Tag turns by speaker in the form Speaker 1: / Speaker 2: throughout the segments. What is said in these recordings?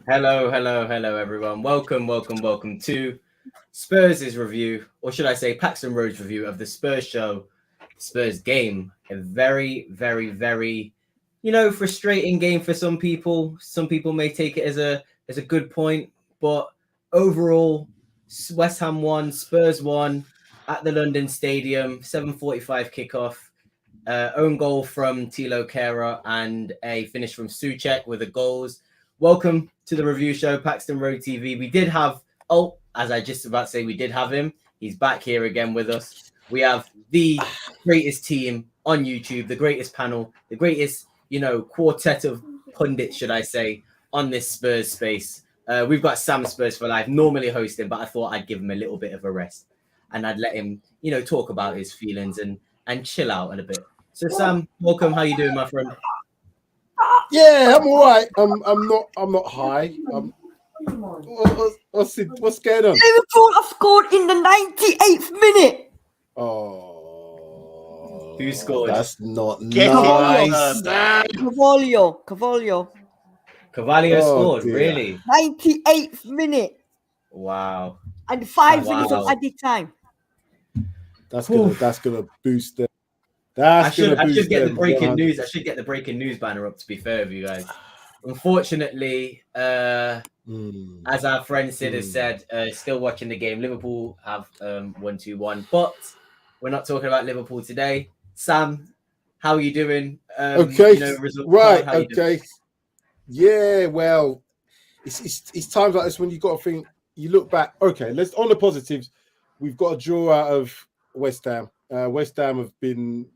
Speaker 1: Hello, everyone. Welcome to Spurs' review, or should I say Paxton Road's review of the Spurs show, Spurs game. A very, frustrating game for some people. Some people may take it as a good point, but overall, West Ham won, Spurs won at the London Stadium, 7:45 kickoff. Own goal from Tilo Kehrer and a finish from Souček with the goals. Welcome to the review show, Paxton Road TV. We did have, as I just about to say, we did have him. He's back here again with us. We have the greatest team on YouTube, the greatest panel, the greatest, quartet of pundits, should I say, on this Spurs space. We've got Sam Spurs for life, normally hosting, but I thought I'd give him a little bit of a rest and I'd let him, talk about his feelings and chill out a bit. So Sam, welcome. How you doing, my friend?
Speaker 2: Yeah, I'm all right. I'm not high. What's going on?
Speaker 3: Liverpool have scored in the 98th minute.
Speaker 2: Oh,
Speaker 1: who scored?
Speaker 2: That's not
Speaker 3: nice. Cavallo
Speaker 1: scored,
Speaker 2: dear.
Speaker 1: really?
Speaker 3: 98th minute.
Speaker 1: Wow.
Speaker 3: And 5 minutes of added time.
Speaker 2: That's gonna boost them.
Speaker 1: I should get the breaking news. I should get the breaking news banner up, to be fair with you guys. Unfortunately, as our friend Sid has said, still watching the game. Liverpool have won 2-1, but we're not talking about Liverpool today. Sam, how are you doing?
Speaker 2: Okay, right. Okay, yeah. Well, it's times like this when you got to think. You look back. Okay, let's on the positives. We've got a draw out of West Ham. West Ham have been.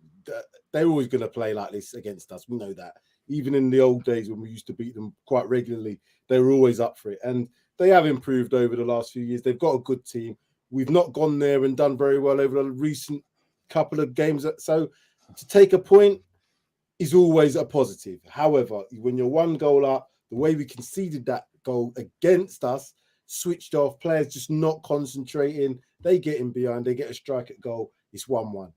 Speaker 2: They're always going to play like this against us. We know that. Even in the old days when we used to beat them quite regularly, they were always up for it. And they have improved over the last few years. They've got a good team. We've not gone there and done very well over the recent couple of games. So to take a point is always a positive. However, when you're one goal up, the way we conceded that goal against us, switched off, players just not concentrating, they get in behind, they get a strike at goal, it's 1-1.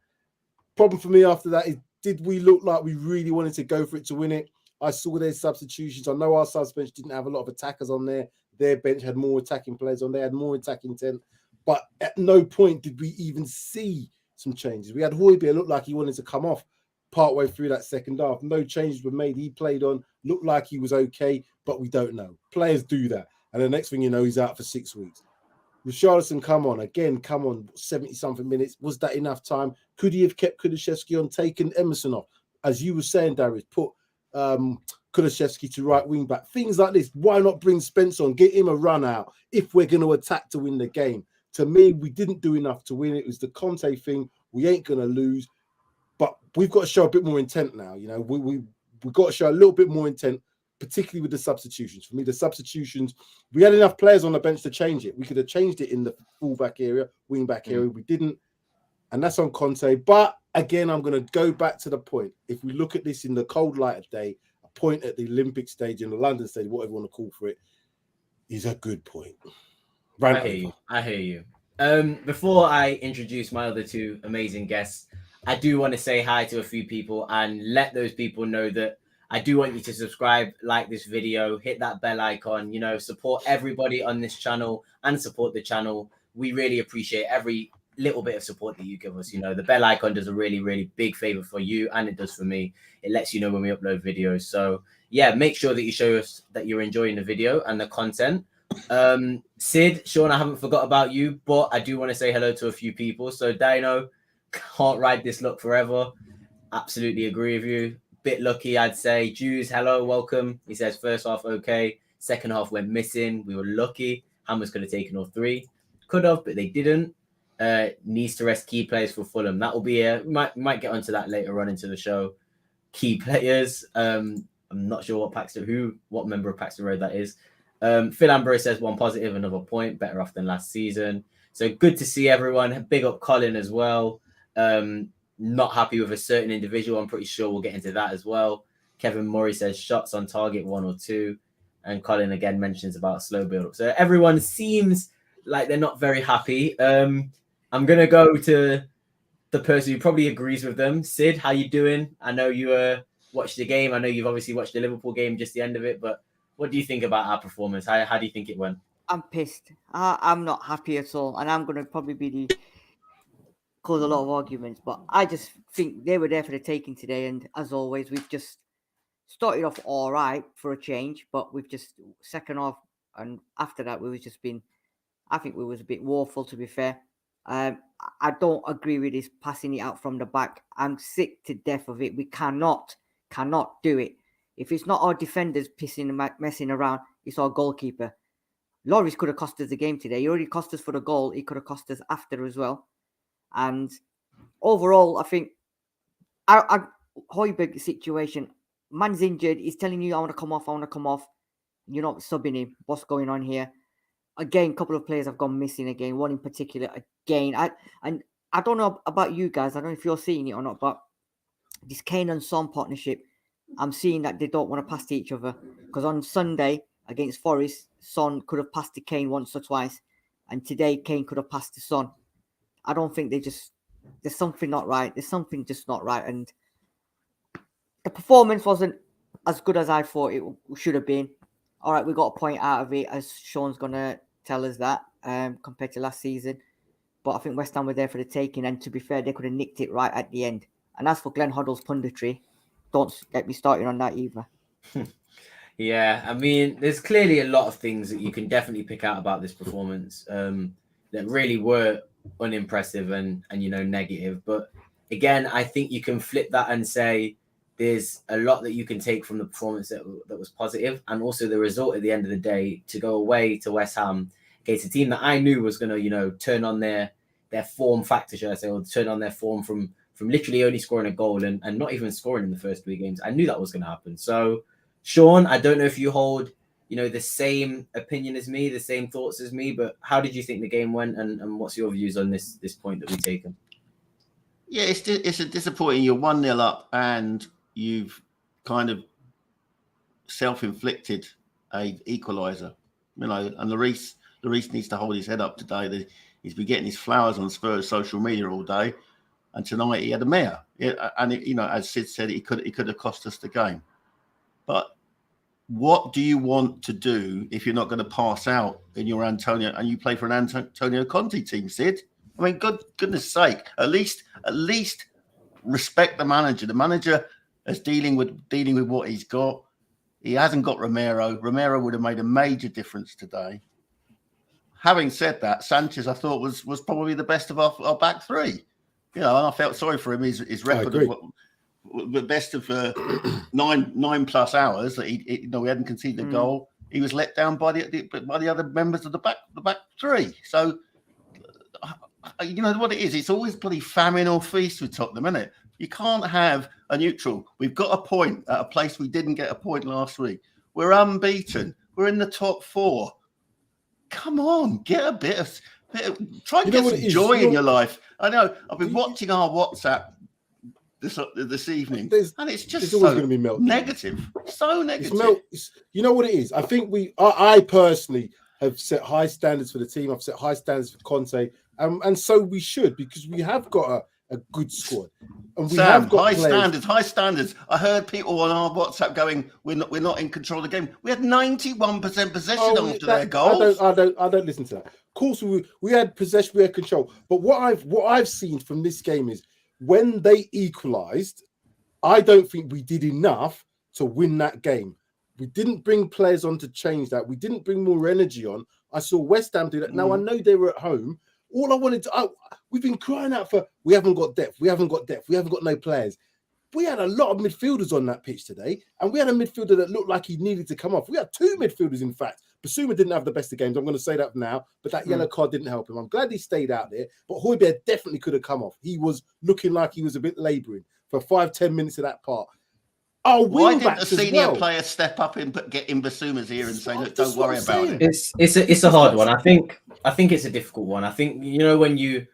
Speaker 2: Problem for me after that is, did we look like we really wanted to go for it to win it? I saw their substitutions. I know our subs bench didn't have a lot of attackers on there. Their bench had more attacking players on there, had more attacking intent. But at no point did we even see some changes. We had Hojbjerg look like he wanted to come off partway through that second half. No changes were made. He played on, looked like he was okay, but we don't know. Players do that. And the next thing you know, he's out for 6 weeks. Richarlison, come on, 70-something minutes. Was that enough time? Could he have kept Kulusevski on, taken Emerson off? As you were saying, Darius, put Kulusevski to right wing back. Things like this. Why not bring Spence on? Get him a run out if we're going to attack to win the game. To me, we didn't do enough to win. It was the Conte thing. We ain't going to lose. But we've got to show a bit more intent now. We've got to show a little bit more intent, particularly with the substitutions. For me, the substitutions, we had enough players on the bench to change it. We could have changed it in the full-back area, wing-back area. We didn't. And that's on Conte. But, again, I'm going to go back to the point. If we look at this in the cold light of day, a point at the Olympic stage, in the London stage, whatever you want to call for it, is a good point.
Speaker 1: I hear you. Before I introduce my other two amazing guests, I do want to say hi to a few people and let those people know that I do want you to subscribe, like this video, hit that bell icon, support everybody on this channel and support the channel. We really appreciate every little bit of support that you give us. The bell icon does a really, really big favor for you, and it does for me. It lets you know when we upload videos. So yeah, make sure that you show us that you're enjoying the video and the content. Sid, Sean, I haven't forgot about you, but I do want to say hello to a few people. So Dino, can't ride this luck forever. Absolutely agree with you. Bit lucky, I'd say. Jews, hello, welcome. He says first half okay, second half went missing. We were lucky. Hammers could have taken all three. Could have, but they didn't. Needs to rest key players for Fulham. That will be might get onto that later on into the show. Key players. I'm not sure what member of Paxton Road that is. Phil Ambrose says one positive, another point. Better off than last season. So good to see everyone. Big up Colin as well. Not happy with a certain individual. I'm pretty sure we'll get into that as well. Kevin Murray says shots on target 1 or 2. And Colin again mentions about slow build up. So everyone seems like they're not very happy. I'm going to go to the person who probably agrees with them. Sid, how you doing? I know you watched the game. I know you've obviously watched the Liverpool game, just the end of it. But What do you think about our performance? How do you think it went?
Speaker 3: I'm pissed. I'm not happy at all, and I'm going to probably cause a lot of arguments. But I just think they were there for the taking today, and as always, we've just started off all right for a change, but we've just second half, and after that, I think we was a bit woeful, to be fair. I don't agree with this passing it out from the back. I'm sick to death of it. We cannot do it. If it's not our defenders pissing and messing around, it's our goalkeeper. Lloris could have cost us the game today. He already cost us for the goal. He could have cost us after as well. And overall, I think Højbjerg's situation, man's injured. He's telling you, I want to come off. You're not subbing him. What's going on here? Again, a couple of players have gone missing again. One in particular, again. I don't know about you guys. I don't know if you're seeing it or not, but this Kane and Son partnership, I'm seeing that they don't want to pass to each other. Because on Sunday against Forest, Son could have passed to Kane once or twice. And today, Kane could have passed to Son. I don't think there's something not right. There's something just not right. And the performance wasn't as good as I thought it should have been. All right, we got a point out of it, as Sean's going to tell us that, compared to last season. But I think West Ham were there for the taking. And to be fair, they could have nicked it right at the end. And as for Glenn Hoddle's punditry, don't get me started on that either.
Speaker 1: Yeah, I mean, there's clearly a lot of things that you can definitely pick out about this performance that really were unimpressive and negative. But again, I think you can flip that and say there's a lot that you can take from the performance that was positive, and also the result at the end of the day to go away to West Ham against a team that I knew was going to, turn on their form factor, should I say, or turn on their form from literally only scoring a goal and not even scoring in the first 3 games. I knew that was going to happen. So, Sean, I don't know if you hold, the same opinion as me, the same thoughts as me, but how did you think the game went, and what's your views on this point that we've taken?
Speaker 4: Yeah, it's a disappointing. You're 1-0 up and you've kind of self-inflicted a equaliser, and Lloris needs to hold his head up today. He's been getting his flowers on Spurs social media all day, and tonight he had a mare. As Sid said, he could have cost us the game. But what do you want to do if you're not going to pass out in your Antonio and you play for an Antonio Conte team, Sid? I mean, goodness sake, at least respect the manager. The manager is dealing with what he's got. He hasn't got Romero. Romero would have made a major difference today. Having said that, Sanchez, I thought, was probably the best of our back three. And I felt sorry for him. His record of the best of 9+ hours that he hadn't conceded a goal. He was let down by the other members of the back three. So you know what it is? It's always bloody famine or feast with Tottenham, isn't it? You can't have a neutral. We've got a point at a place we didn't get a point last week. We're unbeaten. We're in the top 4. Come on, get a bit of try and get some joy in your life. I know. I've been watching our WhatsApp this evening, and it's just always going to be negative. So negative.
Speaker 2: You know what it is? I think I personally have set high standards for the team. I've set high standards for Conte, and so we should, because we have got a good squad. And we have got
Speaker 4: high standards. I heard people on our WhatsApp going, "We're not in control of the game." We had 91% possession after their goals.
Speaker 2: I don't listen to that. Of course, we had possession, we had control. But what I've seen from this game is when they equalised, I don't think we did enough to win that game. We didn't bring players on to change that. We didn't bring more energy on. I saw West Ham do that. Now I know they were at home. All I wanted to, we've been crying out for, we haven't got depth. We haven't got no players. We had a lot of midfielders on that pitch today, and we had a midfielder that looked like he needed to come off. We had 2 midfielders, in fact. Basuma didn't have the best of games. I'm going to say that now, but that yellow card didn't help him. I'm glad he stayed out there, but Højbjerg definitely could have come off. He was looking like he was a bit labouring for 5-10 minutes of that part.
Speaker 4: Why didn't the senior player step up and get in Basuma's ear and say, "Look, don't worry about it"?
Speaker 1: It's a hard one. I think it's a difficult one. I think when you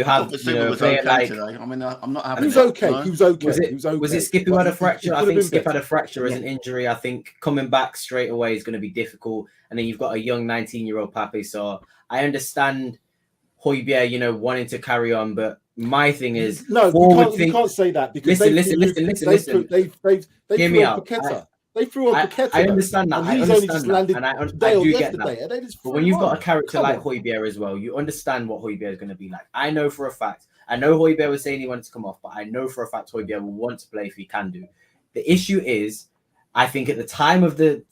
Speaker 1: have
Speaker 4: Basuma was okay today. I mean, I'm not having.
Speaker 2: He was okay. He was okay.
Speaker 1: Was it Skip who had a fracture? I think Skip had a fracture as an injury. I think coming back straight away is going to be difficult. And then you've got a young 19-year-old Pape. So I understand Højbjerg, wanting to carry on, but my thing is
Speaker 2: you can't say that, because
Speaker 1: listen.
Speaker 2: They've
Speaker 1: Hear me out.
Speaker 2: They threw on Paqueta.
Speaker 1: I understand that.
Speaker 2: And
Speaker 1: I
Speaker 2: he's
Speaker 1: understand
Speaker 2: only just
Speaker 1: that.
Speaker 2: landed
Speaker 1: And I
Speaker 2: today or
Speaker 1: do get
Speaker 2: yesterday.
Speaker 1: that.
Speaker 2: And they just
Speaker 1: but when you've got a character
Speaker 2: Come
Speaker 1: like
Speaker 2: on.
Speaker 1: Hotspur as well, you understand what Hotspur is going to be like. I know for a fact. I know Hotspur was saying he wanted to come off, but I know for a fact Hotspur will want to play if he can do. The issue is, I think at the time of the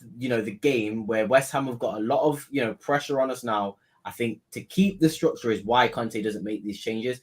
Speaker 1: game where West Ham have got a lot of pressure on us now, I think to keep the structure is why Conte doesn't make these changes.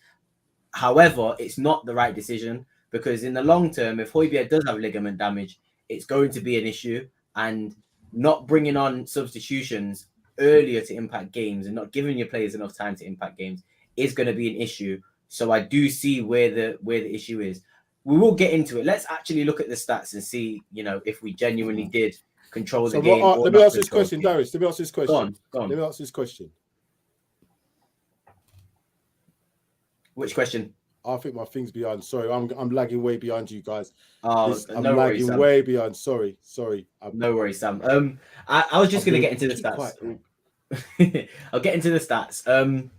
Speaker 1: However, it's not the right decision because in the long term, if Hotspur does have ligament damage, it's going to be an issue, and not bringing on substitutions earlier to impact games and not giving your players enough time to impact games is going to be an issue. So I do see where the issue is. We will get into it. Let's actually look at the stats and see, if we genuinely did control the game.
Speaker 2: Let me ask this question, Darius. Let me ask this question.
Speaker 1: Go on.
Speaker 2: Let me ask this question.
Speaker 1: Which question?
Speaker 2: I think my thing's behind. Sorry, I'm lagging way behind you guys.
Speaker 1: I'm
Speaker 2: lagging way behind. Sorry.
Speaker 1: No worries, Sam. I was just going to get into the stats. I'll get into the stats.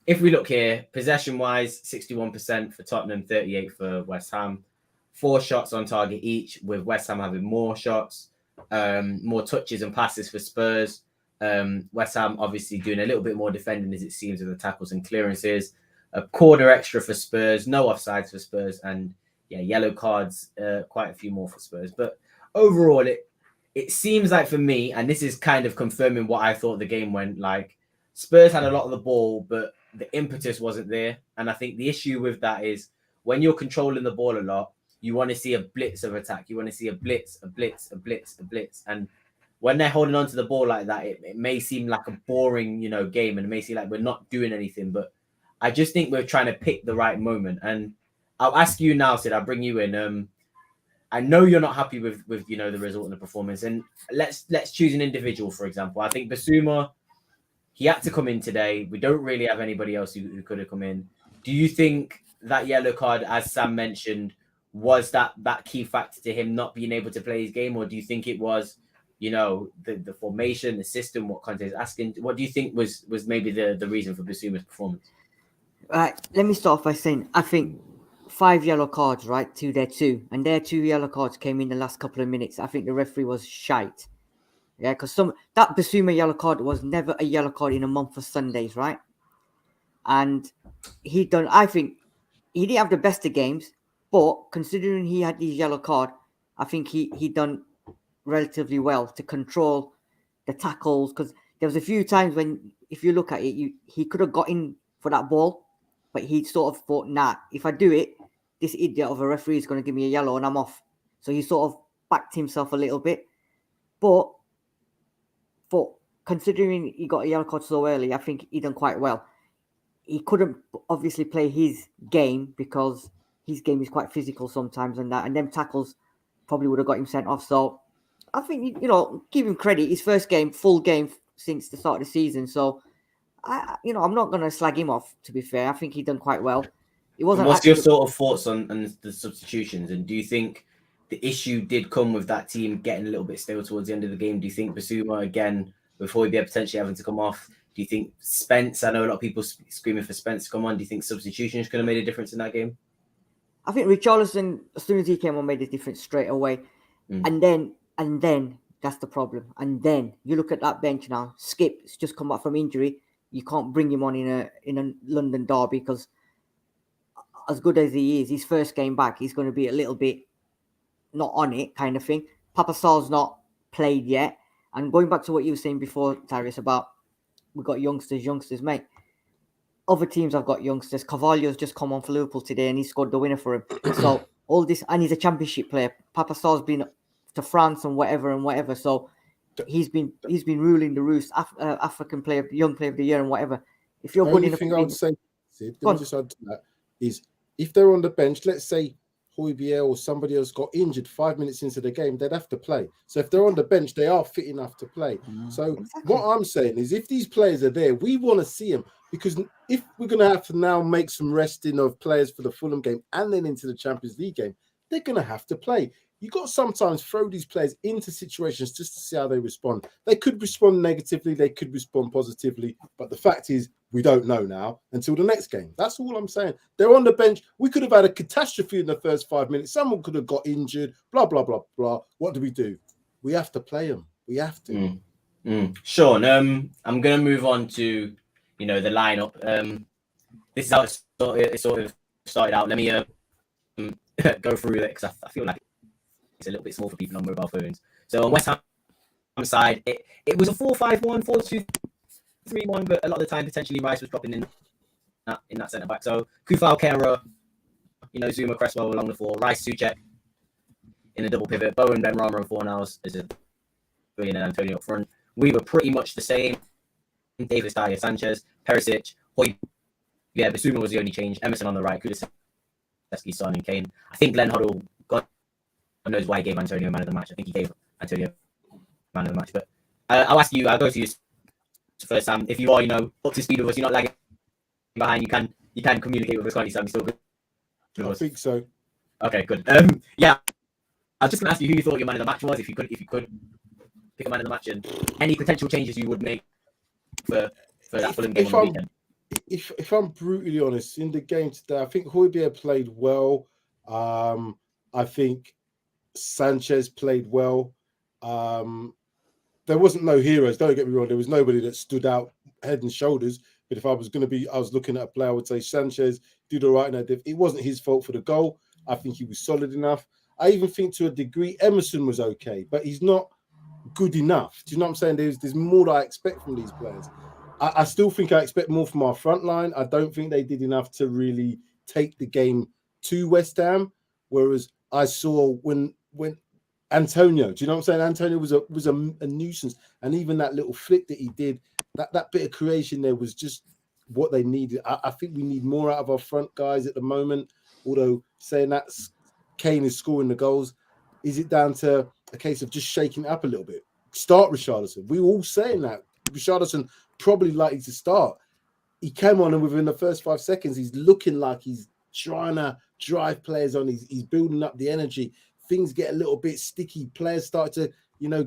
Speaker 1: If we look here, possession-wise, 61% for Tottenham, 38% for West Ham. 4 shots on target each, with West Ham having more shots, more touches and passes for Spurs. West Ham obviously doing a little bit more defending, as it seems, with the tackles and clearances. A quarter extra for Spurs, no offsides for Spurs, and yellow cards, quite a few more for Spurs. But overall, it seems like for me, and this is kind of confirming what I thought the game went like, Spurs had a lot of the ball, but the impetus wasn't there. And I think the issue with that is when you're controlling the ball a lot, you want to see a blitz of attack. You want to see a blitz. And when they're holding on to the ball like that, it may seem like a boring, game, and it may seem like we're not doing anything. But I just think we're trying to pick the right moment. And I'll ask you now, Sid, I'll bring you in. I know you're not happy with the result and the performance. And let's choose an individual, for example. I think Basuma, he had to come in today. We don't really have anybody else who could have come in. Do you think that yellow card, as Sam mentioned, was that key factor to him not being able to play his game? Or do you think it was, the formation, the system, what Conte is asking? What do you think was maybe the reason for Basuma's performance?
Speaker 3: Right, let me start off by saying, I think 5 yellow cards, right? 2 there, 2. And their 2 yellow cards came in the last couple of minutes. I think the referee was shite. Yeah, because that Basuma yellow card was never a yellow card in a month for Sundays, right? And I think he didn't have the best of games, but considering he had his yellow card, I think he done relatively well to control the tackles. Because there was a few times when, if you look at it, he could have got in for that ball, but he sort of thought, nah, if I do it, this idiot of a referee is going to give me a yellow and I'm off. So he sort of backed himself a little bit. But considering he got a yellow card so early, I think he done quite well. He couldn't obviously play his game because his game is quite physical sometimes, and them tackles probably would have got him sent off. So I think, give him credit. His first game, full game since the start of the season. So I'm not going to slag him off, to be fair. I think he done quite well.
Speaker 1: What's your sort of thoughts on the substitutions? And do you think the issue did come with that team getting a little bit stale towards the end of the game? Do you think Basuma, again, before he'd be potentially having to come off, do you think Spence, I know a lot of people screaming for Spence to come on, do you think substitutions could have made a difference in that game?
Speaker 3: I think Richarlison, as soon as he came on, made a difference straight away. And then that's the problem. And then you look at that bench now. Skip's just come back from injury. You can't bring him on in a London derby because as good as he is, his first game back, he's going to be a little bit not on it kind of thing. Papa Sar's not played yet. And going back to what you were saying before, Tyrus, about we've got youngsters, mate. Other teams have got youngsters. Carvalho's just come on for Liverpool today and he scored the winner for him. So all this, and he's a championship player. Papa Sar's been to France and whatever. So he's been ruling the roost. African player, young player of the year and whatever. If you're good enough,
Speaker 2: thing I would say, Sid, let me just add to that, is if they're on the bench, let's say Hotspur or somebody else got injured 5 minutes into the game, they'd have to play. So if they're on the bench, they are fit enough to play. So what I'm saying is if these players are there, we want to see them, because if we're going to have to now make some resting of players for the Fulham game and then into the Champions League game, they're going to have to play. You got to sometimes throw these players into situations just to see how they respond. They could respond negatively, they could respond positively, but the fact is we don't know now until the next game. That's all I'm saying. They're on the bench. We could have had a catastrophe in the first 5 minutes. Someone could have got injured, blah, blah, blah, blah. What do? we have to play them. We have to.
Speaker 1: Sean, I'm going to move on to, the lineup. This is how it sort of started out. Let me go through it because I feel like it's a little bit small for people on mobile phones. So on West Ham side, it was a 4-5-1, 4-2-3-1, but a lot of the time potentially Rice was dropping in that centre back. So Kufal, Kera, Zuma, Cresswell along the 4, Rice, Souček in a double pivot, Bowen, Benrahma, and Fornals as a and Antonio up front. We were pretty much the same. Davis, Dyer, Sanchez, Perisic, Hoy. Yeah, Basuma was the only change. Emerson on the right, Kulusevski, Son, and Kane. I think Glenn Hoddle, God knows why he gave Antonio man of the match. I think he gave Antonio man of the match. But I'll ask you, I'll go to you first, Sam. If you are, up to speed with us, you're not lagging behind, you can communicate with us, can't you, Sam? You still good?
Speaker 2: I think so.
Speaker 1: Okay, good. Yeah, I was just going to ask you who you thought your man of the match was, if you could pick a man of the match, and any potential changes you would make for that Fulham game on the weekend.
Speaker 2: If I'm brutally honest, in the game today, I think Højbjerg played well. I think Sanchez played well. There wasn't no heroes, don't get me wrong. There was nobody that stood out head and shoulders. But if I was looking at a player, I would say Sanchez did all right. And it wasn't his fault for the goal. I think he was solid enough. I even think to a degree Emerson was okay, but he's not good enough. Do you know what I'm saying? There's more that I expect from these players. I still think I expect more from our front line. I don't think they did enough to really take the game to West Ham. Whereas I saw when Antonio, do you know what I'm saying? Antonio was a nuisance, and even that little flick that he did, that bit of creation there was just what they needed. I think we need more out of our front guys at the moment. Although saying that Kane is scoring the goals, is it down to a case of just shaking it up a little bit? Start Richarlison. We were all saying that Richarlison probably likely to start. He came on, and within the first 5 seconds, he's looking like he's trying to drive players on. He's building up the energy. Things get a little bit sticky. Players start to,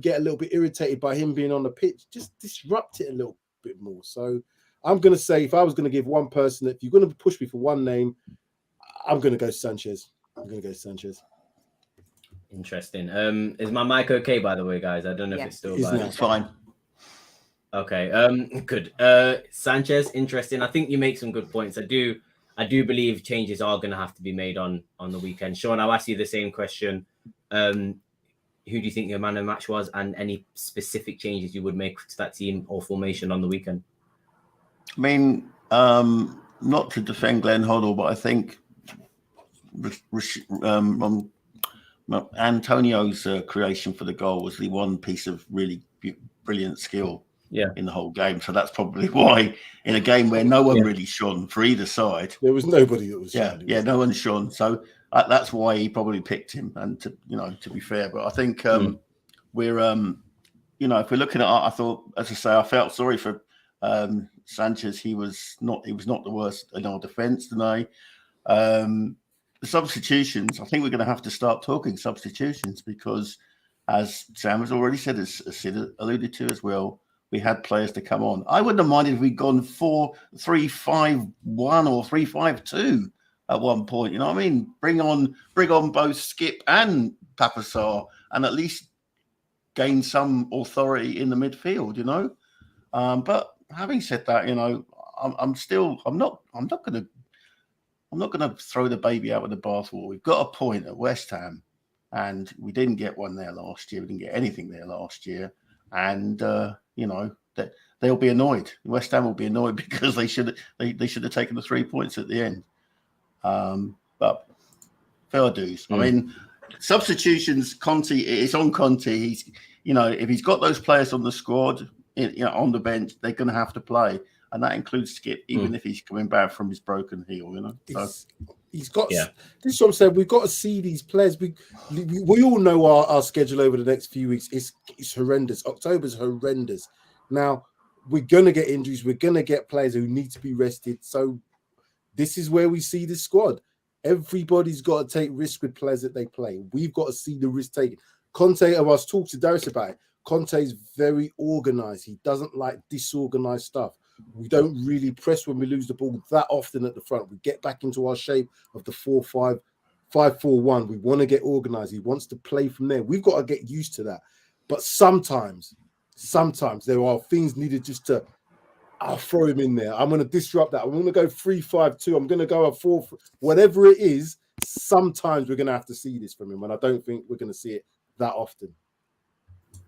Speaker 2: get a little bit irritated by him being on the pitch. Just disrupt it a little bit more. So I'm going to say, if I was going to give one person, if you're going to push me for one name, I'm going to go Sanchez.
Speaker 1: Interesting. Is my mic okay, by the way, guys? I don't know if it's still live.
Speaker 4: It's fine.
Speaker 1: Okay. Good. Sanchez, interesting. I think you make some good points. I do believe changes are going to have to be made on the weekend. Sean, I'll ask you the same question. Who do you think your man of the match was, and any specific changes you would make to that team or formation on the weekend?
Speaker 4: I mean, not to defend Glenn Hoddle, but I think Antonio's creation for the goal was the one piece of really brilliant skill in the whole game. So that's probably why, in a game where no one really shone for either side,
Speaker 2: there was nobody that was shining.
Speaker 4: No one shone. So that's why he probably picked him. And to be fair, but I think we're if we're looking at, I thought, as I say, I felt sorry for Sanchez. He was not the worst in our defence tonight. The substitutions, I think we're going to have to start talking substitutions, because, as Sam has already said, as Sid alluded to as well, we had players to come on. I wouldn't have minded if we'd gone 4-3-5-1 or 3-5-2 at one point. You know what I mean? Bring on both Skip and Papasar, and at least gain some authority in the midfield. But having said that, I'm not going to throw the baby out with the bathwater. We've got a point at West Ham, and we didn't get one there last year. We didn't get anything there last year, and that they'll be annoyed. West Ham will be annoyed because they should have taken the 3 points at the end. But fair dues. I mean, substitutions. Conte, it's on Conte. He's if he's got those players on the squad, on the bench, they're going to have to play. And that includes Skip, even if he's coming back from his broken heel, So
Speaker 2: he's got. This is what I'm saying. We've got to see these players. We all know our schedule over the next few weeks is horrendous. October's horrendous. Now we're gonna get injuries. We're gonna get players who need to be rested. So this is where we see the squad. Everybody's got to take risks with players that they play. We've got to see the risk taken. Conte, I was talking to Darius about it. Conte is very organized. He doesn't like disorganized stuff. We don't really press when we lose the ball that often at the front. We get back into our shape of the 4-5-1. We want to get organized. He wants to play from there. We've got to get used to that. But sometimes there are things needed just to. I'll throw him in there. I'm going to disrupt that. I'm going to go 3-5-2. I'm going to go a 4, whatever it is. Sometimes we're going to have to see this from him, and I don't think we're going to see it that often.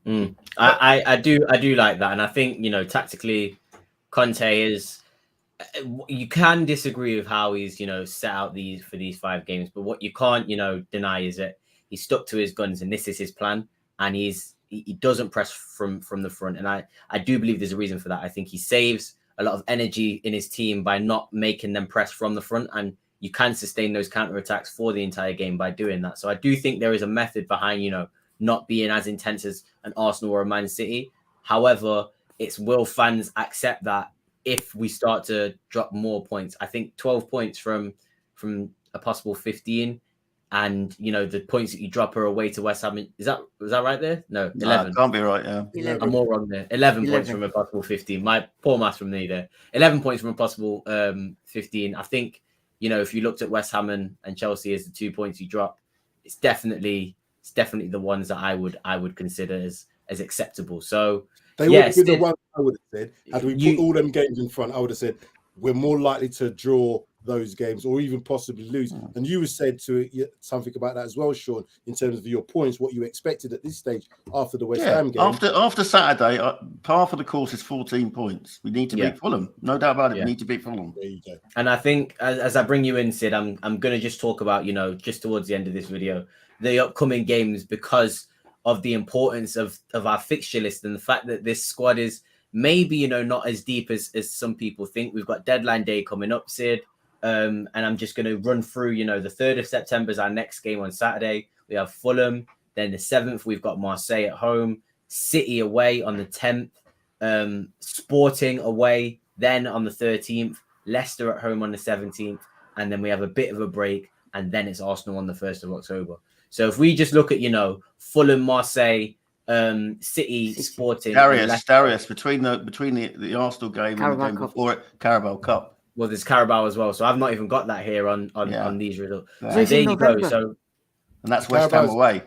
Speaker 1: I do like that, and I think tactically, Conte is. You can disagree with how he's set out for these 5 games, but what you can't deny is that he stuck to his guns, and this is his plan, and he doesn't press from the front, and I do believe there's a reason for that. I think he saves a lot of energy in his team by not making them press from the front, and you can sustain those counterattacks for the entire game by doing that. So I do think there is a method behind not being as intense as an Arsenal or a Man City. However, will fans accept that if we start to drop more points? I think 12 points from a possible 15. And the points that you drop are away to West Ham. Was that right there? No, 11.
Speaker 4: Can't be right. Yeah,
Speaker 3: 11.
Speaker 1: I'm all wrong there. 11 points from a possible 15. My poor maths from me there. 11 points from a possible 15. I think if you looked at West Ham and Chelsea as the 2 points you drop, it's definitely the ones that I would consider as acceptable. So
Speaker 2: they would have been the ones I would have said had we put all them games in front. I would have said we're more likely to draw those games or even possibly lose. And you said something about that as well, Sean, in terms of your points, what you expected at this stage after the West Ham game.
Speaker 4: After Saturday, par for the course is 14 points. We need to beat Fulham. No doubt about it. We need to beat Fulham.
Speaker 2: There you go.
Speaker 1: And I think as I bring you in, Sid, I'm going to just talk about, just towards the end of this video, the upcoming games because of the importance of our fixture list and the fact that this squad is maybe, not as deep as some people think. We've got deadline day coming up, Sid. And I'm just going to run through, the 3rd of September is our next game on Saturday. We have Fulham. Then the 7th, we've got Marseille at home, City away on the 10th, Sporting away. Then on the 13th, Leicester at home on the 17th. And then we have a bit of a break. And then it's Arsenal on the 1st of October. So if we just look at, Fulham, Marseille, City, Sporting.
Speaker 4: Darius, between the Arsenal game and the game before it, Carabao Cup.
Speaker 1: Well, there's Carabao as well, so I've not even got that here on these results.
Speaker 3: Yeah.
Speaker 1: So there you go. So,
Speaker 4: and that's West Ham away.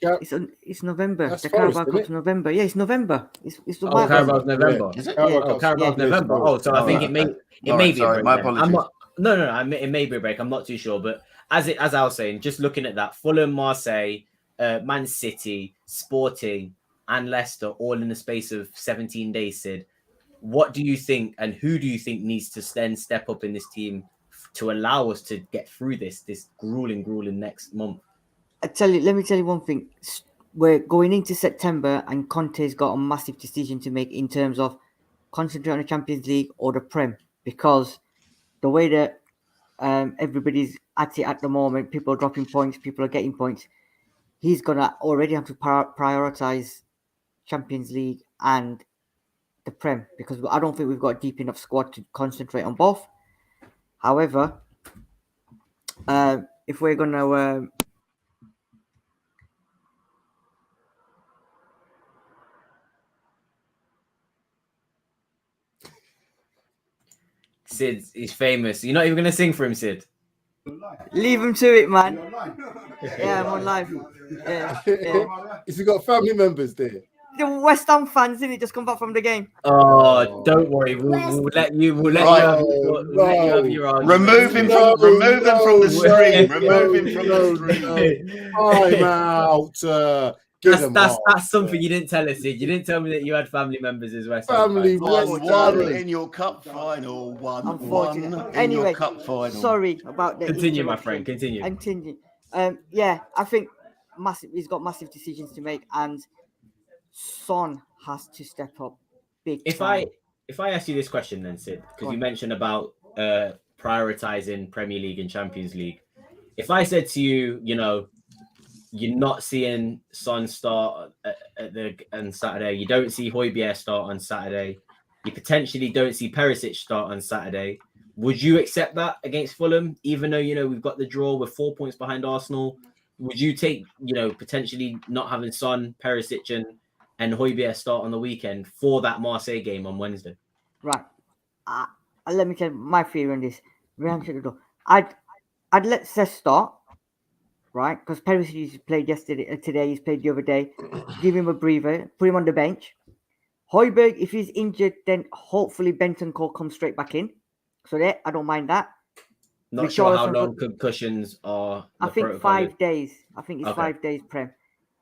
Speaker 3: It's November.
Speaker 2: That's
Speaker 3: the Carabao Cup's November. Yeah, it's November. It's the
Speaker 1: Carabao's November.
Speaker 4: Is it?
Speaker 1: Carabao's November. Oh, so I think it may be a break.
Speaker 4: My apologies.
Speaker 1: It may be a break. I'm not too sure, but as I was saying, just looking at that, Fulham, Marseille, Man City, Sporting, and Leicester, all in the space of 17 days, Sid. What do you think, and who do you think needs to then step up in this team to allow us to get through this grueling next month?
Speaker 3: Let me tell you one thing. We're going into September, and Conte's got a massive decision to make in terms of concentrate on the Champions League or the Prem, because the way that everybody's at it at the moment, people are dropping points, people are getting points. He's gonna already have to prioritize Champions League and the Prem, because I don't think we've got a deep enough squad to concentrate on both. However, if we're going to
Speaker 1: Sid, he's famous. You're not even going to sing for him, Sid?
Speaker 3: Leave him to it, man. Yeah, I'm on live. Yeah.
Speaker 2: If you got family members there.
Speaker 3: The West Ham fans, didn't it, just come back from the game?
Speaker 1: Oh, don't worry. We'll let you have your argument.
Speaker 4: Remove him from the stream. Remove him from the stream.
Speaker 2: I'm out.
Speaker 1: That's something you didn't tell us, Sid. You didn't tell me that you had family members as West Ham.
Speaker 2: Family
Speaker 4: one in your cup final. One
Speaker 3: anyway,
Speaker 4: in your cup final.
Speaker 3: Sorry about that.
Speaker 1: Continue, my friend. Continue.
Speaker 3: Yeah, I think he's got massive decisions to make, and Son has to step up big time.
Speaker 1: If I ask you this question then, Sid, because you mentioned about prioritizing Premier League and Champions League. If I said to you, you're not seeing Son start on Saturday, you don't see Hotspur start on Saturday, you potentially don't see Perisic start on Saturday, would you accept that against Fulham, even though we've got the draw, we're 4 points behind Arsenal? Would you take potentially not having Son, Perisic, and Hotspur start on the weekend for that Marseille game on Wednesday?
Speaker 3: Right. Let me tell you my theory on this. I'd let Cesc start, right? Because Perisic played today, he's played the other day. Give him a breather, put him on the bench. Højbjerg, if he's injured, then hopefully Bentancur comes straight back in. So there, I don't mind that.
Speaker 1: Not sure how long concussions are.
Speaker 3: I think 5 days. I think it's 5 days, Prem.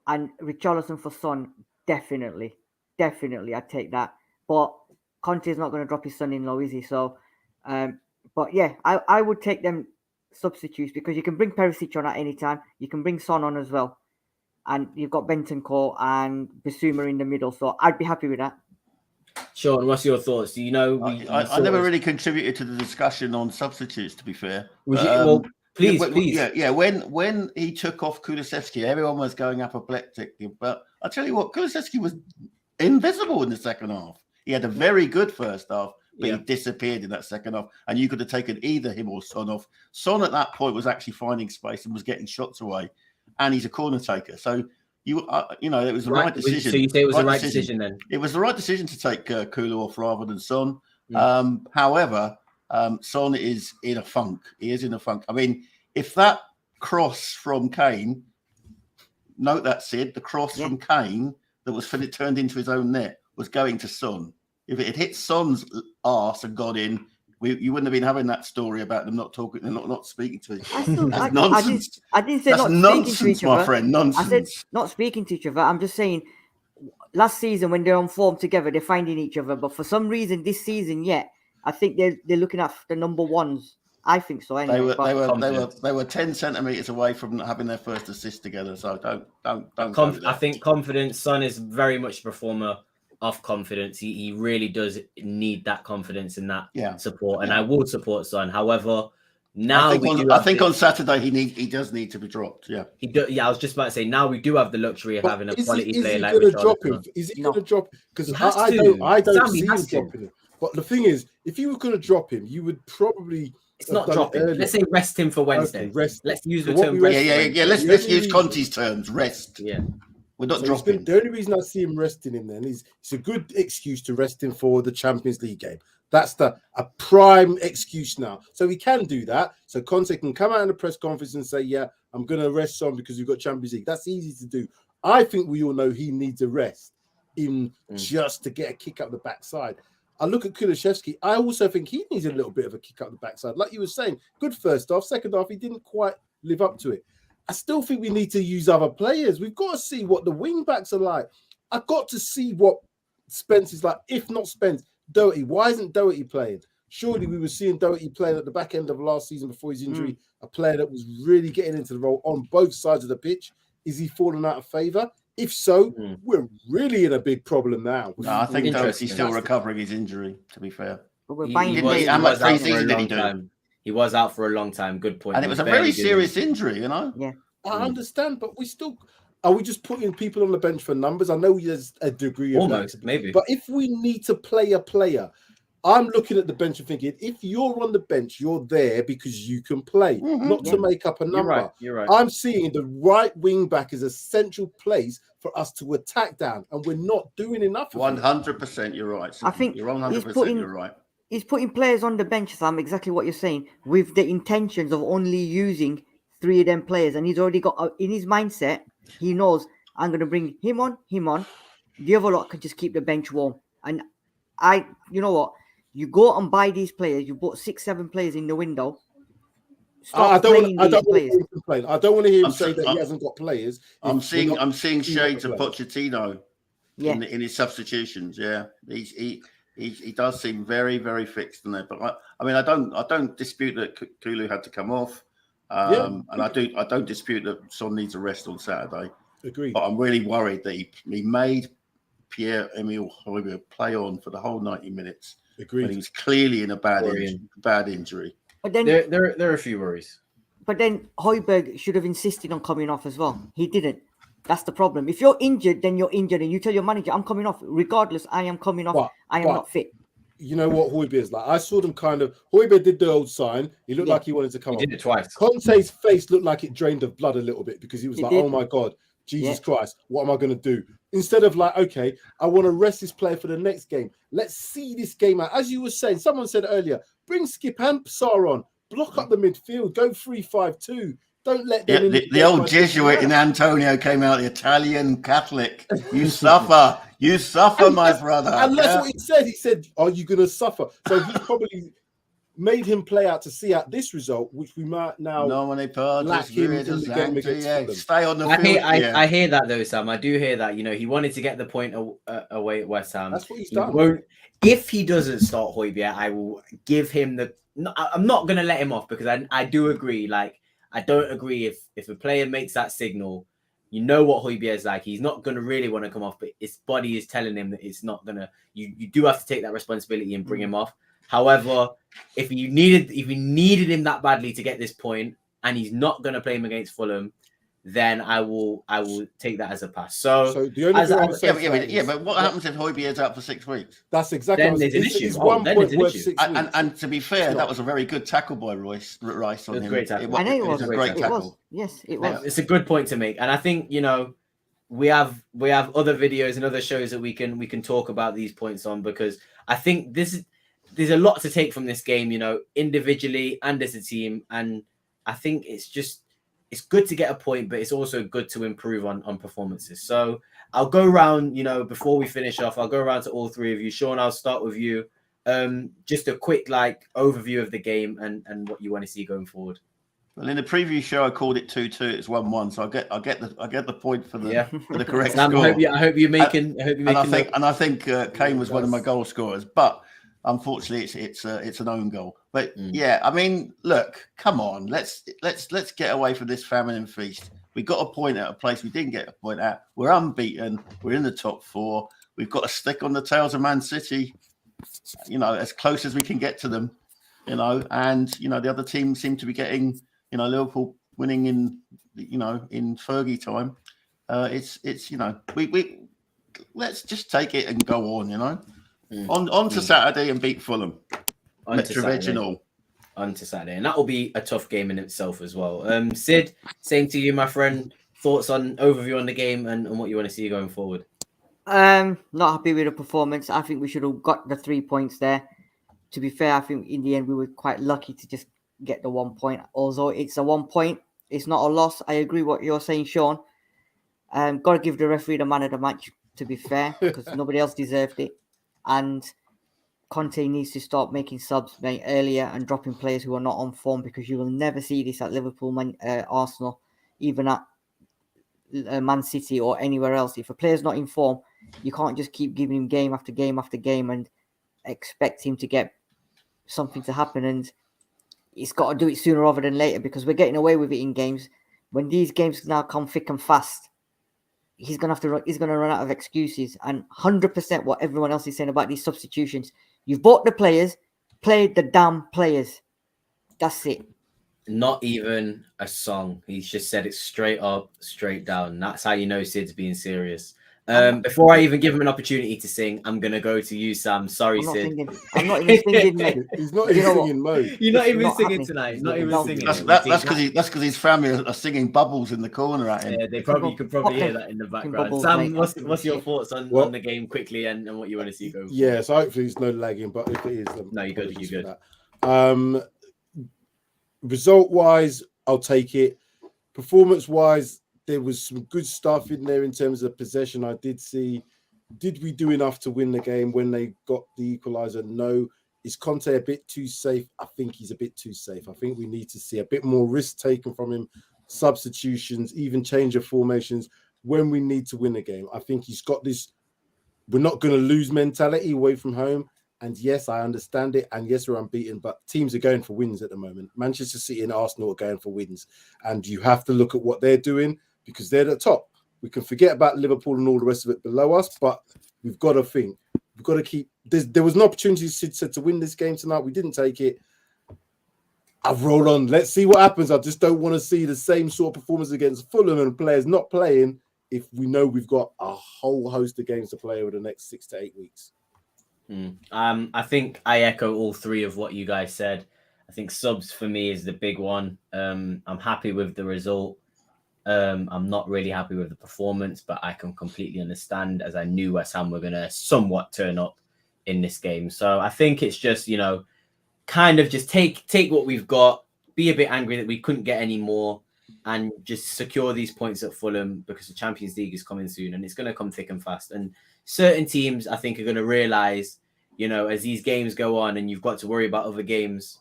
Speaker 3: And Richarlison for Son, definitely. I'd take that. But Conte's not going to drop his son-in-law, is he? So, but yeah, I would take them substitutes because you can bring Perisic on at any time. You can bring Son on as well. And you've got Bentancur and Bissouma in the middle. So I'd be happy with that.
Speaker 1: Sean, what's your thoughts? Do you know?
Speaker 4: I never really contributed to the discussion on substitutes, to be fair.
Speaker 1: Well, please.
Speaker 4: Yeah. When he took off Kulusevski, everyone was going apoplectic. But I tell you what, Kulusevski was invisible in the second half. He had a very good first half, but he disappeared in that second half. And you could have taken either him or Son off. Son at that point was actually finding space and was getting shots away. And he's a corner taker. So, it was the right decision.
Speaker 1: So you say it was the right decision then?
Speaker 4: It was the right decision to take Kulu off rather than Son. However, Son is in a funk. He is in a funk. I mean, if that cross from Kane, note that, Sid, the cross from Kane that was turned into his own net was going to Son. If it had hit Son's arse and got in, you wouldn't have been having that story about them not talking, not speaking to each other. That's nonsense.
Speaker 3: I didn't say
Speaker 4: that's
Speaker 3: not
Speaker 4: nonsense,
Speaker 3: speaking to each
Speaker 4: my
Speaker 3: other.
Speaker 4: friend. Nonsense.
Speaker 3: I said not speaking to each other. I'm just saying, last season when they're on form together, they're finding each other. But for some reason, this season, I think they're looking at the number ones. I think so. Anyway,
Speaker 4: they were 10 centimeters away from having their first assist together. So don't.
Speaker 1: I think confidence. Son is very much a performer of confidence. He really does need that confidence and that support, and I will support Son. However, now
Speaker 4: I think on Saturday he does need to be dropped. Yeah,
Speaker 1: he do. Yeah, I was just about to say now we do have the luxury of having a quality player like
Speaker 2: Richarlison. Is he going to drop? Because I don't see him dropping him. But the thing is, if you were going to drop him, you would probably.
Speaker 1: It's not dropping. Let's say rest him for Wednesday.
Speaker 2: Okay,
Speaker 1: let's use the term rest.
Speaker 4: Yeah. Let's use Conte's terms. Rest.
Speaker 1: Yeah.
Speaker 4: We're not dropping.
Speaker 2: The only reason I see him resting him then is it's a good excuse to rest him for the Champions League game. That's a prime excuse now. So he can do that. So Conte can come out in the press conference and say, yeah, I'm going to rest Son because we've got Champions League. That's easy to do. I think we all know he needs a rest just to get a kick up the backside. I look at Kulusevski. I also think he needs a little bit of a kick up the backside. Like you were saying, good first half, second half, he didn't quite live up to it. I still think we need to use other players. We've got to see what the wing backs are like. I've got to see what Spence is like. If not Spence, Doherty. Why isn't Doherty playing? Surely we were seeing Doherty playing at the back end of last season before his injury. A player that was really getting into the role on both sides of the pitch. Is he falling out of favour? If so, we're really in a big problem now.
Speaker 4: No, I think Doherty's still recovering his injury, to be fair.
Speaker 1: How much pre-season did he do? He was out for a long time. Good point.
Speaker 4: And it was a very serious injury,
Speaker 3: Yeah.
Speaker 2: I understand, but are we just putting people on the bench for numbers? I know there's a degree of
Speaker 1: almost, maybe.
Speaker 2: But if we need to play a player, I'm looking at the bench and thinking, if you're on the bench, you're there because you can play, not to make up a number.
Speaker 1: You're right.
Speaker 2: I'm seeing the right wing back as a central place for us to attack down, and we're not doing enough.
Speaker 4: 100%, you're right.
Speaker 3: I think
Speaker 4: you're 100%. You're right.
Speaker 3: He's putting players on the bench, Sam, exactly what you're saying, with the intentions of only using 3 of them players. And he's already got, in his mindset, he knows, I'm going to bring him on. The other lot can just keep the bench warm. And you know what? You go and buy these players. You bought 6-7 players in the window.
Speaker 2: I don't want to complain. I don't want to hear him say that he hasn't got players.
Speaker 4: I'm seeing shades of Pochettino in his substitutions. Yeah, he does seem very, very fixed in there. But I don't dispute that Kulu had to come off, and I don't dispute that Son needs a rest on Saturday.
Speaker 2: Agreed.
Speaker 4: But I'm really worried that he made Pierre-Emile Højbjerg play on for the whole 90 minutes.
Speaker 2: Agreed.
Speaker 4: But he was clearly in a bad injury.
Speaker 3: But then
Speaker 1: there are a few worries.
Speaker 3: But then Højbjerg should have insisted on coming off as well. He didn't. That's the problem. If you're injured, then you're injured, and you tell your manager, "I'm coming off. Regardless, I am coming off. I am not fit."
Speaker 2: You know what Højbjerg is like? I saw them Højbjerg did the old sign. He looked like he wanted to come off.
Speaker 1: He did it twice.
Speaker 2: Conte's face looked like it drained of blood a little bit because he was like, "Oh my God, Jesus Christ, what am I going to do?" Instead of like, okay, I want to rest this player for the next game. Let's see this game out. As you were saying, someone said earlier, bring Skip and Psar on, block up the midfield, go 3-5-2. Don't let them.
Speaker 4: The old Jesuit in Antonio came out, the Italian Catholic. You suffer. You suffer, my brother.
Speaker 2: And that's what he said. He said, "Are you going to suffer?" So he probably made him play out to see out this result, which we might now lack him in the game against Fulham.
Speaker 4: Stay on the field.
Speaker 1: I hear that though, Sam. I do hear that. You know, he wanted to get the point away at West Ham.
Speaker 2: That's what he's done.
Speaker 1: If he doesn't start Hotspur, I will give him the. I'm not going to let him off because I do agree. Like, I don't agree if a player makes that signal, you know what Hotspur is like. He's not going to really want to come off, but his body is telling him that it's not going to. You do have to take that responsibility and bring him off. However, if you needed him that badly to get this point, and he's not going to play him against Fulham, then I will take that as a pass. So
Speaker 2: the only thing
Speaker 4: but what happens if Hotspur is out for 6 weeks?
Speaker 2: That's exactly.
Speaker 1: Then there's an issue.
Speaker 2: It's 1 point worth 6 weeks.
Speaker 4: And to be fair, that was a very good tackle by Rice on him.
Speaker 1: Great tackle.
Speaker 4: It was a great tackle.
Speaker 3: Yes, it was.
Speaker 1: It's a good point to make, and I think we have other videos and other shows that we can talk about these points on, because I think there's a lot to take from this game, individually and as a team, and I think it's good to get a point, but it's also good to improve on performances. So I'll go around, before we finish off, I'll go around to all three of you. Sean, I'll start with you. Just a quick overview of the game and what you want to see going forward.
Speaker 4: Well, in the preview show, I called it 2-2. It's 1-1, so I get the point for the correct
Speaker 1: Sam,
Speaker 4: score.
Speaker 1: I hope you're making.
Speaker 4: I think Kane was one of my goal scorers, but unfortunately, it's an own goal. But yeah, I mean, look, come on, let's get away from this famine and feast. We got a point at a place we didn't get a point at. We're unbeaten. We're in the top 4. We've got a stick on the tails of Man City. As close as we can get to them. And the other teams seem to be getting. Liverpool winning in Fergie time. We let's just take it and go on. On to Saturday and beat Fulham.
Speaker 1: On to Saturday, and that will be a tough game in itself as well. Sid, same to you, my friend. Thoughts on overview on the game and what you want to see going forward?
Speaker 3: Not happy with the performance. I think we should have got the 3 points there. To be fair, I think in the end we were quite lucky to just get the 1 point. Although it's a 1 point, it's not a loss. I agree what you're saying, Sean. Got to give the referee the man of the match, to be fair, because nobody else deserved it. And Conte needs to start making subs earlier and dropping players who are not on form, because you will never see this at Liverpool, Arsenal, even at Man City or anywhere else. If a player's not in form, you can't just keep giving him game after game after game and expect him to get something to happen. And he's got to do it sooner rather than later, because we're getting away with it in games. When these games now come thick and fast, he's gonna run out of excuses. And 100% what everyone else is saying about these substitutions. You've bought the players, played the damn players. That's it.
Speaker 1: Not even a song. He's just said it straight up, straight down. That's how you know Sid's being serious. Before I even give him an opportunity to sing, I'm going to go to you, Sam. Sorry, Sid.
Speaker 3: I'm not even singing, mate.
Speaker 2: He's not even singing mode.
Speaker 1: You're not even singing tonight. He's not even singing.
Speaker 4: That's because his family are singing Bubbles in the corner at him.
Speaker 1: Yeah, they could probably hear that in the background.
Speaker 3: Bubbles,
Speaker 1: Sam, what's your thoughts on the game quickly and what you want to see go?
Speaker 2: Yeah, so hopefully there's no lagging, but if it is,
Speaker 1: no, you're good.
Speaker 2: Result-wise, I'll take it. Performance-wise, there was some good stuff in there in terms of possession. I did see. Did we do enough to win the game when they got the equaliser? No. Is Conte a bit too safe? I think he's a bit too safe. I think we need to see a bit more risk taken from him, substitutions, even change of formations when we need to win a game. I think he's got this, we're not going to lose mentality away from home. And yes, I understand it. And yes, we're unbeaten, but teams are going for wins at the moment. Manchester City and Arsenal are going for wins. And you have to look at what they're doing, because they're at the top. We can forget about Liverpool and all the rest of it below us, but we've got to think. We've got to keep... There was an opportunity, Sid said, to win this game tonight. We didn't take it. I've rolled on. Let's see what happens. I just don't want to see the same sort of performance against Fulham and players not playing if we know we've got a whole host of games to play over the next 6 to 8 weeks.
Speaker 1: I think I echo all three of what you guys said. I think subs for me is the big one. I'm happy with the result. I'm not really happy with the performance, but I can completely understand, as I knew West Ham were going to somewhat turn up in this game. So I think it's just, kind of just take what we've got, be a bit angry that we couldn't get any more, and just secure these points at Fulham, because the Champions League is coming soon and it's going to come thick and fast. And certain teams, I think, are going to realize, you know, as these games go on and you've got to worry about other games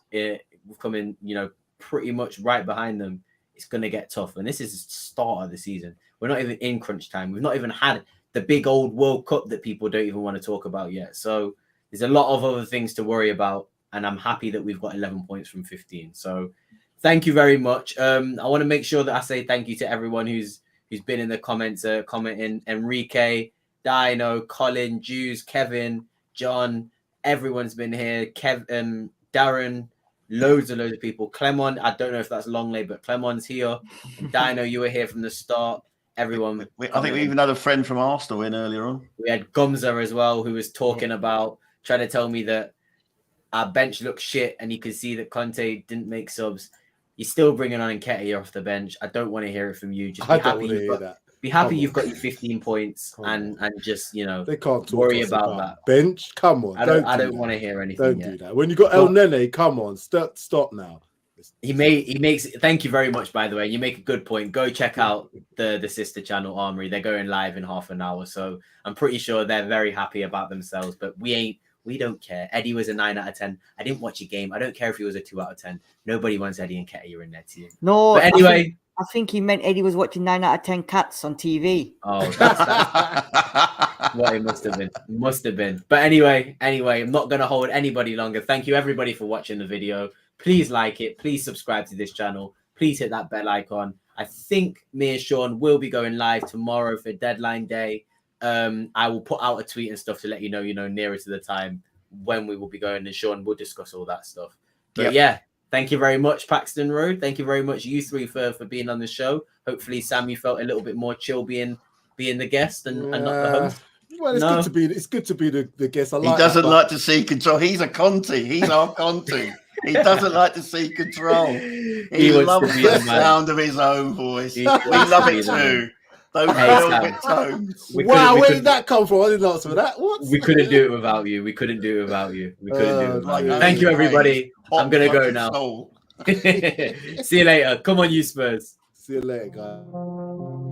Speaker 1: coming, you know, pretty much right behind them, it's going to get tough. And this is the start of the season. We're not even in crunch time. We've not even had the big old World Cup that people don't even want to talk about yet. So there's a lot of other things to worry about. And I'm happy that we've got 11 points from 15. So thank you very much. I want to make sure that I say thank you to everyone who's been in the comments, commenting. Enrique, Dino, Colin, Jews, Kevin, John, everyone's been here. Darren, loads of people. Clemon, I don't know if that's Longley, but Clemon's here. And Dino, you were here from the start. Everyone.
Speaker 4: I think we even had a friend from Arsenal in earlier on.
Speaker 1: We had Gumza as well, who was talking about, trying to tell me that our bench looks shit and you could see that Conte didn't make subs. You're still bringing on Nketiah off the bench. I don't want to hear it from you. Just be happy you've got your 15 points and just, you know,
Speaker 2: they can't
Speaker 1: worry about that.
Speaker 2: Bench, come on.
Speaker 1: I don't want to hear anything.
Speaker 2: Don't do that. When you got El Nene, come on, stop now.
Speaker 1: He makes. Thank you very much, by the way. You make a good point. Go check out the sister channel Armory. They're going live in half an hour, so I'm pretty sure they're very happy about themselves. But we don't care. Eddie was a 9 out of 10. I didn't watch a game. I don't care if he was a 2 out of 10. Nobody wants Eddie and Nketiah in their team.
Speaker 3: No,
Speaker 1: but anyway,
Speaker 3: I think he meant Eddie was watching 9 out of 10 cats on TV.
Speaker 1: Oh, that's what it must have been. Must have been. But anyway, I'm not going to hold anybody longer. Thank you, everybody, for watching the video. Please like it. Please subscribe to this channel. Please hit that bell icon. I think me and Sean will be going live tomorrow for deadline day. I will put out a tweet and stuff to let you know, nearer to the time when we will be going, and Sean will discuss all that stuff. But yeah, thank you very much, Paxton Road. Thank you very much, you three, for being on the show. Hopefully, Sam, you felt a little bit more chill being the guest and not the host.
Speaker 2: Well, it's good to be the guest.
Speaker 4: He doesn't like to see control. He's a Conte. He's our Conte. He doesn't like to see control. He loves the sound of his own voice. We love it too. Those velvet tones.
Speaker 2: Wow, where did that come from? I didn't answer that. What?
Speaker 1: We couldn't do it without you. Thank you, everybody. I'm going to go now. See you later. Come on, you Spurs.
Speaker 2: See you later, guys.